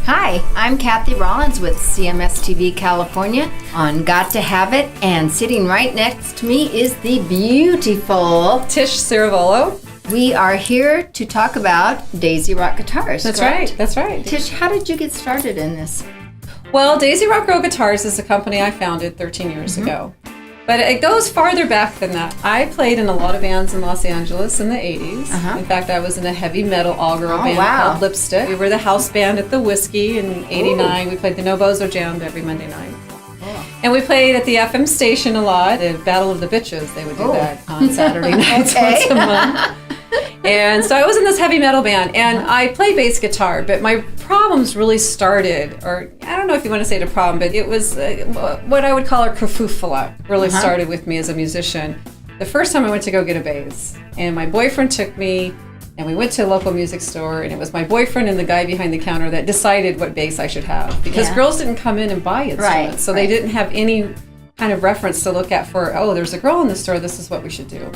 Hi, I'm Kathie Rollins with CMS TV California on Got to Have It, and sitting right next to me is the beautiful Tish Ciravolo. We are here to talk about Daisy Rock guitars. That's correct? right, that's right. Tish, how did you get started in this? Well, Daisy Rock Guitars is a company I founded 13 years ago. But it goes farther back than that. I played in a lot of bands in Los Angeles in the 80s. In fact, I was in a heavy metal all-girl band called Lipstick. We were the house band at the Whiskey in 89. Ooh. We played the No Bozo Jam every Monday night. And we played at the FM station a lot. The Battle of the Bitches, they would do that on Saturday nights once a month. And so I was in this heavy metal band, and I play bass guitar, but my problems really started, or I don't know if you want to say it a problem, but it was what I would call a kerfuffle really started with me as a musician. The first time I went to go get a bass, and my boyfriend took me, and we went to a local music store, and it was my boyfriend and the guy behind the counter that decided what bass I should have, because girls didn't come in and buy instruments, so they didn't have any kind of reference to look at for, oh, there's a girl in the store, this is what we should do.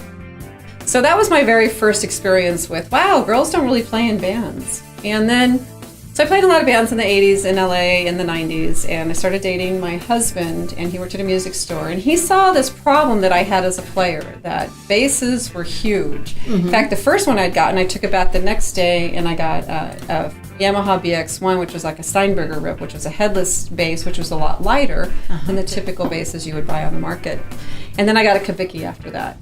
So that was my very first experience with, wow, girls don't really play in bands. And then, so I played a lot of bands in the 80s in LA in the 90s, and I started dating my husband, and he worked at a music store, and he saw this problem that I had as a player, that basses were huge. In fact, the first one I'd gotten, I took it back the next day, and I got a Yamaha BX1, which was like a Steinberger rip, which was a headless bass, which was a lot lighter than the typical basses you would buy on the market. And then I got a Kavicki after that.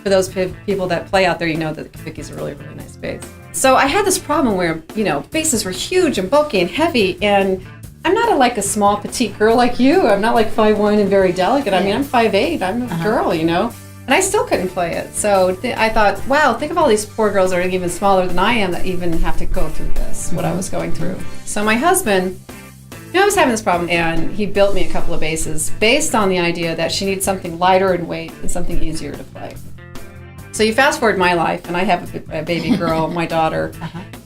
For those people that play out there, you know that the Kavicki's a really, really nice bass. So I had this problem where, you know, basses were huge and bulky and heavy, and I'm not like a small petite girl like you. I'm not like 5'1" and very delicate. I mean, I'm 5'8". I'm a girl, you know, and I still couldn't play it. So I thought, wow, think of all these poor girls that are even smaller than I am that even have to go through this, what I was going through. So my husband, you know, I was having this problem, and he built me a couple of basses based on the idea that she needs something lighter in weight and something easier to play. So you fast forward my life, and I have a baby girl, my daughter,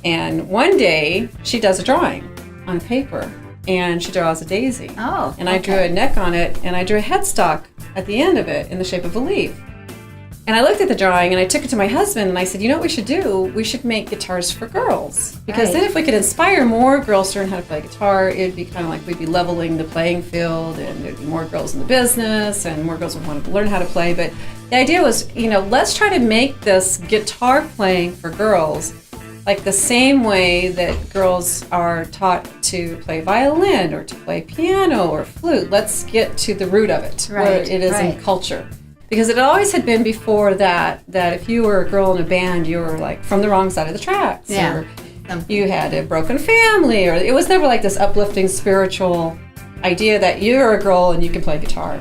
and one day she does a drawing on paper, and she draws a daisy. Oh, and I drew a neck on it, and I drew a headstock at the end of it in the shape of a leaf. And I looked at the drawing, and I took it to my husband, and I said, you know what we should do? We should make guitars for girls. Because then if we could inspire more girls to learn how to play guitar, it'd be kind of like we'd be leveling the playing field, and there'd be more girls in the business, and more girls would want to learn how to play. But the idea was, you know, let's try to make this guitar playing for girls like the same way that girls are taught to play violin or to play piano or flute. Let's get to the root of it, where it is in culture. Because it always had been before that if you were a girl in a band, you were like from the wrong side of the tracks. Or you had a broken family, or it was never like this uplifting spiritual idea that you're a girl and you can play guitar.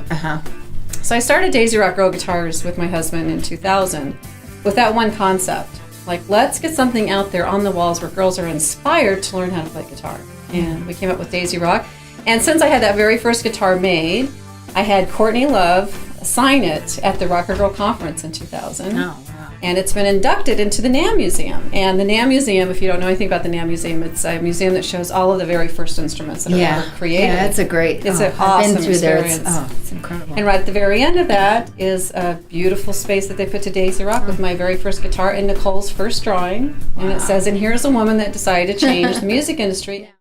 So I started Daisy Rock Girl Guitars with my husband in 2000 with that one concept. Like, let's get something out there on the walls where girls are inspired to learn how to play guitar. And we came up with Daisy Rock. And since I had that very first guitar made, I had Courtney Love sign it at the Rocker Girl Conference in 2000. Oh, wow. And it's been inducted into the NAMM Museum. And the NAMM Museum, if you don't know anything about the NAMM Museum, it's a museum that shows all of the very first instruments that are ever created. Yeah, it's a great, it's an awesome experience. It's incredible. And right at the very end of that is a beautiful space that they put to Daisy Rock with my very first guitar and Nicole's first drawing. And it says, and here's a woman that decided to change the music industry.